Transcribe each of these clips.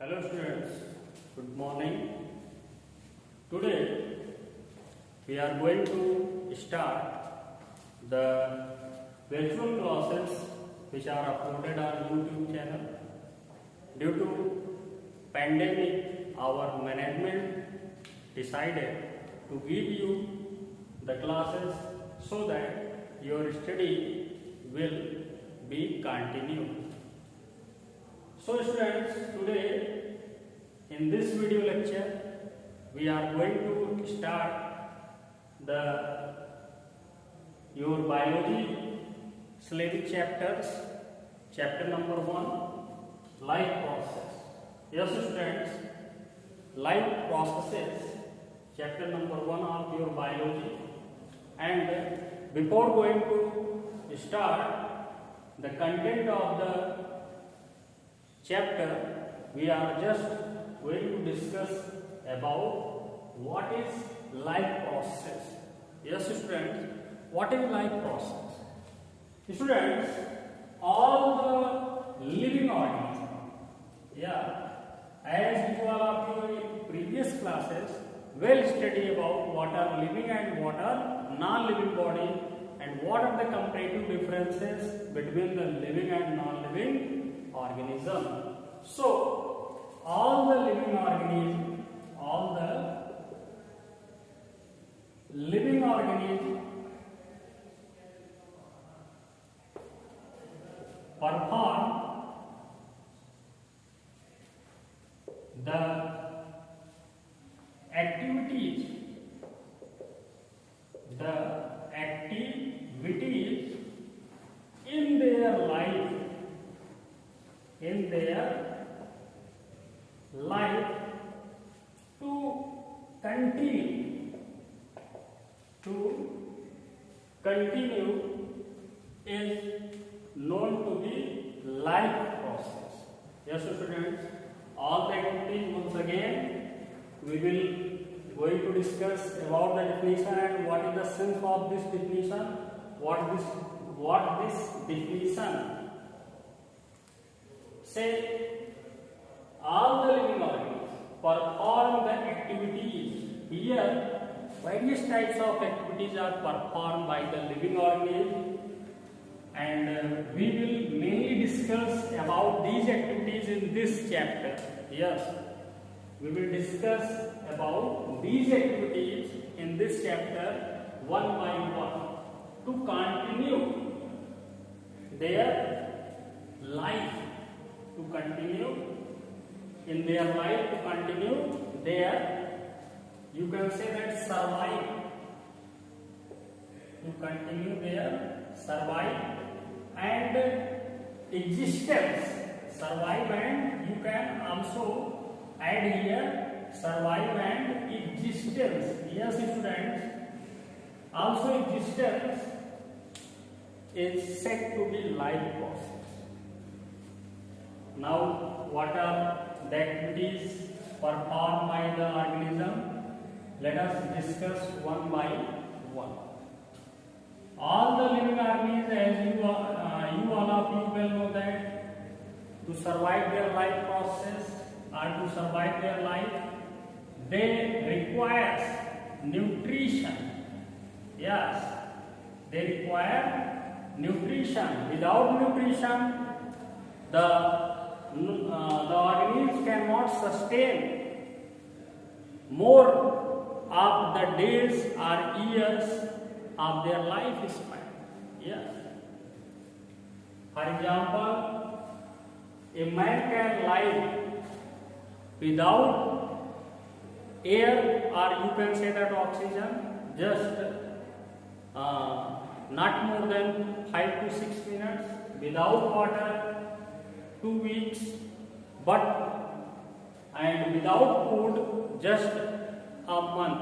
Hello students, good morning. Today we are going to start the virtual classes which are uploaded on YouTube channel. Due to pandemic, our management decided to give you the classes so that your study will be continued. So students, today in this video lecture we are going to start the your biology syllabus chapters. Chapter number 1, life process. Yes students, life processes, chapter number 1 of your biology. And before going to start the content of the chapter, we are just going to discuss about what is life process. Yes students, what is life process? Students, all the living organisms, as you all of you in previous classes will study about what are living and what are non-living body and what are the comparative differences between the living and non-living organism. So, all the living organisms perform the activities in their life to continue is known to be life process. Yes students, all the activities once again we will going to discuss about the definition and what is the sense of this definition, what this definition say. All the living organisms perform the activities. Here various types of activities are performed by the living organism, and we will mainly discuss about these activities in this chapter. Yes, we will discuss about these activities in this chapter one by one to continue their life, to continue their, you can say that, survive and existence. Survive, and you can also add here survive and existence. Yes students, also existence is said to be life process. Now, what are the activities performed by the organism? Let us discuss one by one. All the living organisms, as you all of you will know that to survive their life process or to survive their life, they require nutrition. Yes, they require nutrition. Without nutrition, the organisms cannot sustain more of the days or years of their lifespan. Yes. For example, a man can live without air, or you can say that oxygen, just not more than 5 to 6 minutes. Without water, 2 weeks, and without food, just a month.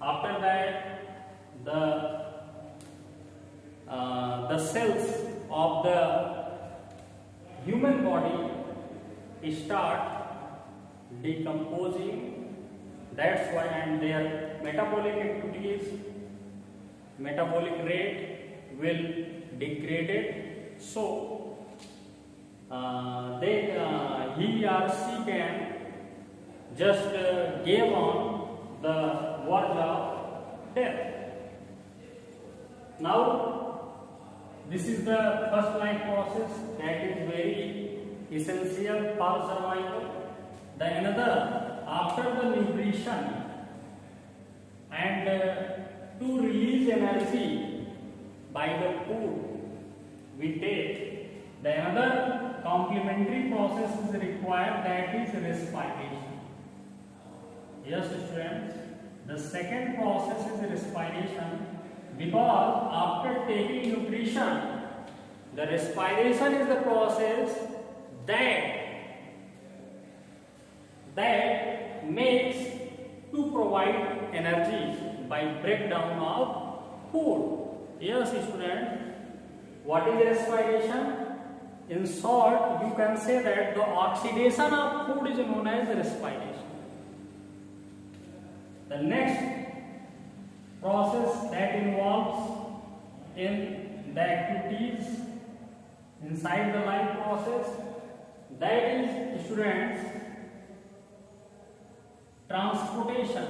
After that, the cells of the human body start decomposing. That's why, and their metabolic rate will degrade it. So they he or she can just give on the verge of death. Now, this is the first life process that is very essential for survival. The another, after the nutrition and to release energy by the food we take, the another complementary process is required, that is respiration. Yes, students, the second process is respiration, because after taking nutrition, the respiration is the process that makes to provide energy by breakdown of food. Yes, students, what is respiration? In short, you can say that the oxidation of food is known as respiration. The next process that involves in the activities inside the life process, that is, students, transportation.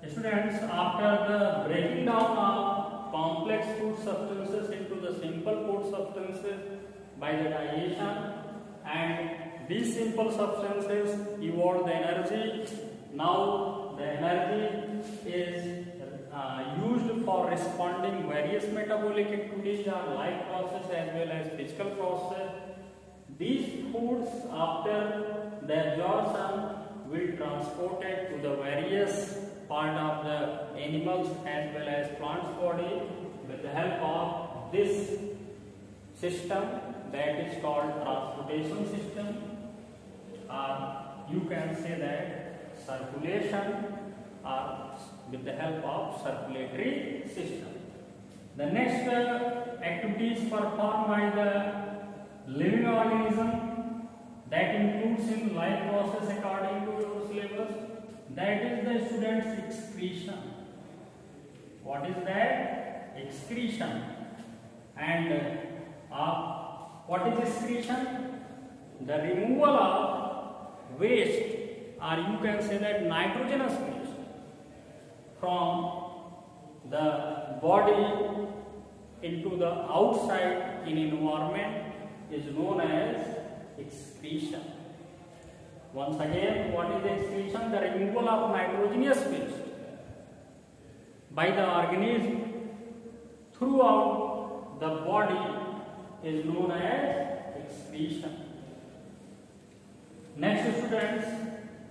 Students, after the breaking down of complex food substances into the simple food substances by the digestion, and these simple substances evolve the energy. Now the energy is used for responding various metabolic activities or life process as well as physical process. These foods, after the absorption, will transported to the various part of the animals as well as plants body with the help of this system that is called transportation system, or you can say that circulation, or with the help of circulatory system. The next activities performed by the living organism, that includes in life process according to your syllabus, that is the student's excretion. What is that? Excretion. And what is excretion? The removal of waste, or you can say that nitrogenous waste, from the body into the outside in environment is known as excretion. Once again, what is excretion? The removal of nitrogenous waste by the organism throughout the body is known as excretion. Next, students,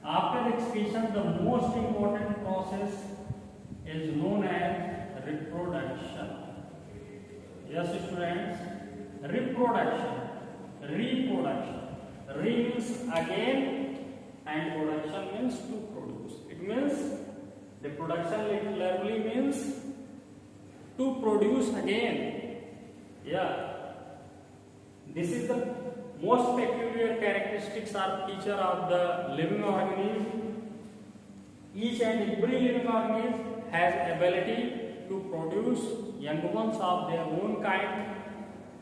after excretion, the most important process is known as reproduction. Yes, students, reproduction. Re means again, and production means to produce. It means reproduction literally means to produce again. Yeah. This is the most peculiar characteristics or feature of the living organism. Each and every living organism has ability to produce young ones of their own kind.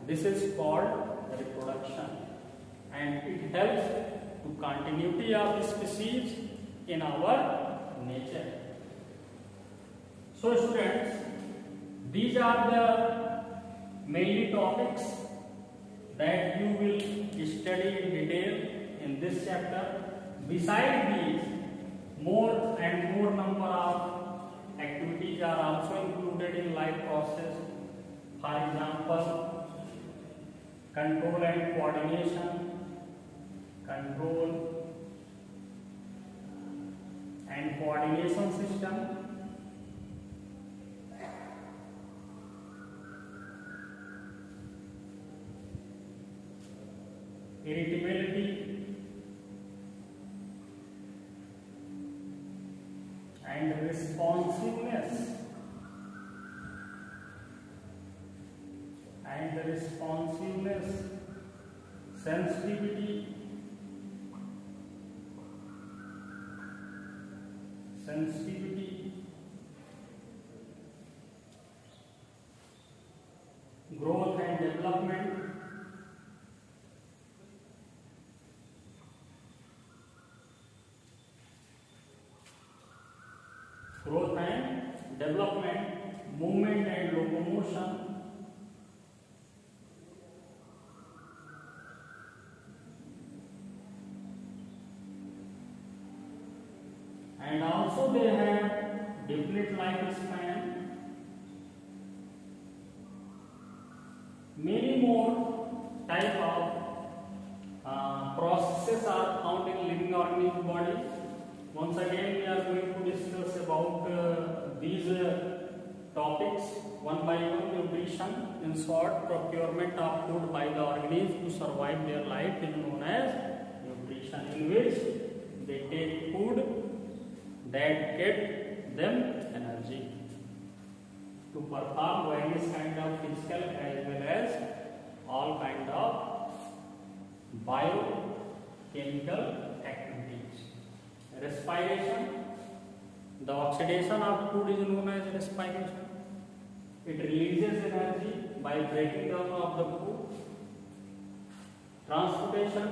This is called reproduction, and it helps to continuity of the species in our nature. So students, these are the mainly topics that you will study in detail in this chapter. Besides these, more and more number of activities are also included in life process. For example, control and coordination, control and coordination system, irritability and responsiveness, sensitivity, development, movement and locomotion. And also they have definite lifespan. Many more type of processes are found in living organism body. Once again, we are going to discuss about these topics one by one. Nutrition, in short, procurement of food by the organism to survive their life is known as nutrition, in which they take food that get them energy to perform various kind of physical as well as all kind of biochemical activities. Respiration, the oxidation of food is known as respiration. It releases energy by breaking down of the food. Transportation,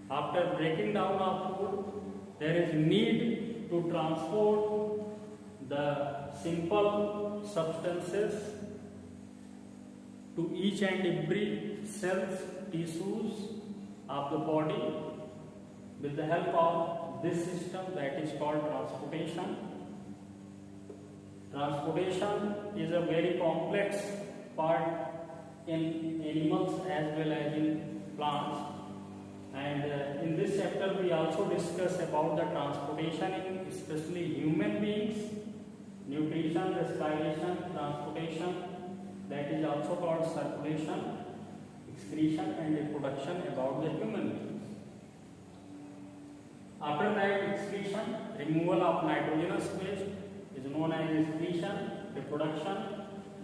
after breaking down of food, there is need to transport the simple substances to each and every cells, tissues of the body with the help of this system that is called transportation. Transportation is a very complex part in animals as well as in plants. And in this chapter we also discuss about the transportation in especially human beings, nutrition, respiration, transportation, that is also called circulation, excretion and reproduction about the human beings. After that, excretion, removal of nitrogenous waste is known as excretion. Reproduction,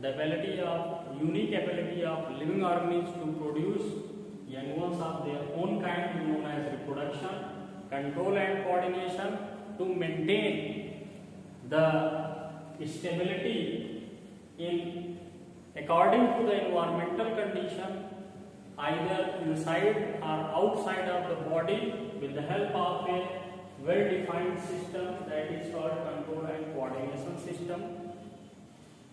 the unique ability of living organisms to produce young ones of their own kind is known as reproduction. Control and coordination to maintain the stability in according to the environmental condition either inside or outside of the body with the help of a well-defined system that is called control and coordination system.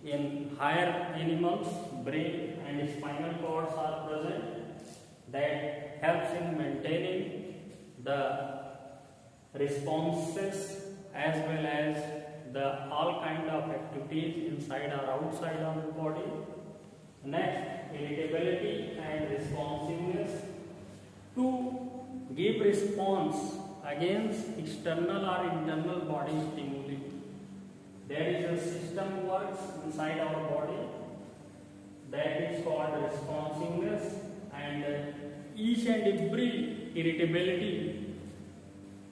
In higher animals, brain and spinal cords are present that helps in maintaining the responses as well as the all kind of activities inside or outside of the body. Next, irritability and responsiveness to give response against external or internal body stimuli. There is a system works inside our body that is called responsiveness, and each and every irritability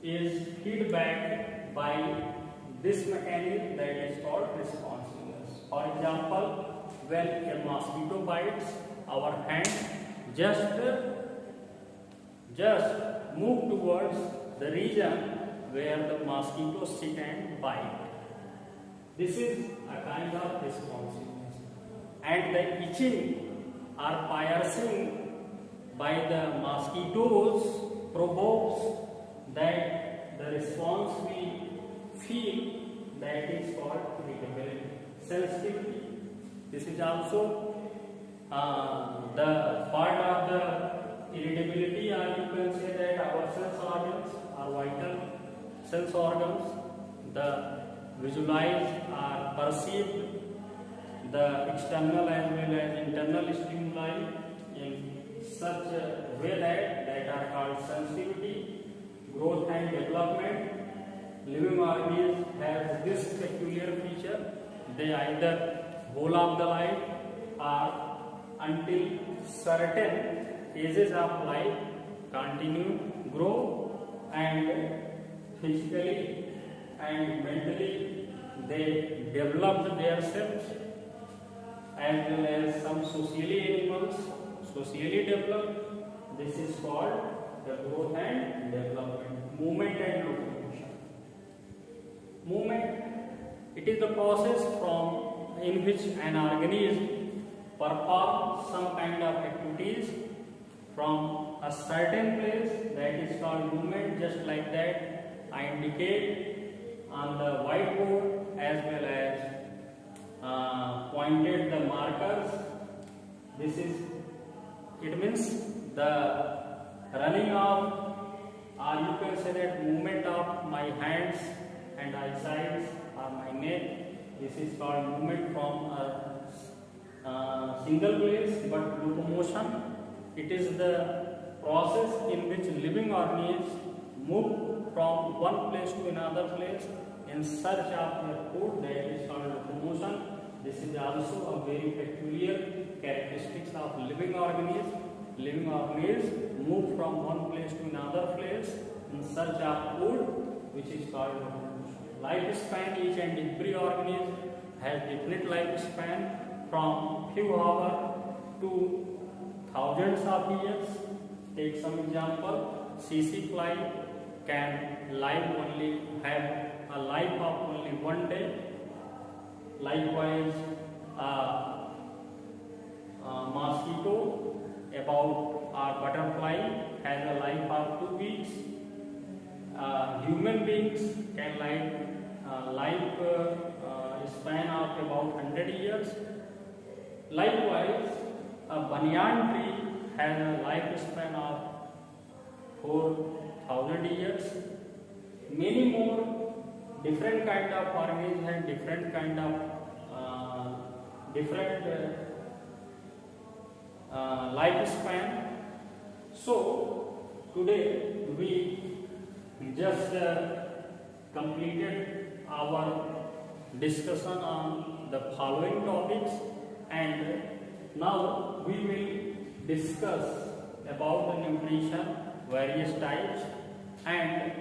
is hit back by this mechanism that is called responsiveness. For example, when a mosquito bites our hand, just move towards the region where the mosquitoes sit and bite. This is a kind of responsiveness. And the itching or piercing by the mosquitoes provokes that the response we feel, that is called irritability. Sensitivity, this is also the part of the irritability, or you can say that our sense organs are vital sense organs, the visualize or perceive the external as well as internal stimuli in such a way that are called sensitivity. Growth and development, living organisms have this peculiar feature, they either whole of the life or until certain ages of life continue grow, and physically and mentally they develop themselves, as well as some socially animals socially develop. This is called the growth and development. Movement and locomotion. Movement, it is the process in which an organism performs some kind of activities from a certain place, that is called movement. Just like that I indicate on the whiteboard as well as pointed the markers. This is, it means the running of, or you can say that movement of my hands and eyesight or my neck. This is called movement from a single place, but locomotion. It is the process in which living organisms move from one place to another place in search of their food. That is called locomotion. This is also a very peculiar characteristics of living organisms. Living organisms move from one place to another place in search of food, which is called locomotion. Lifespan, each and every organism has definite lifespan from few hours to thousands of years. Take some example. CC fly can have a life of only 1 day. Likewise, mosquito or butterfly has a life of 2 weeks. Human beings can life span of about 100 years. Likewise, a banyan tree has a lifespan of 4,000 years. Many more different kind of organisms and different kind of lifespan. So today we just completed our discussion on the following topics, and now we will discuss about the nutrition, various types, and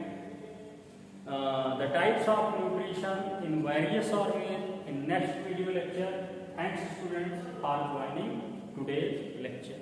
the types of nutrition in various organisms in next video lecture. Thanks students for joining today's lecture.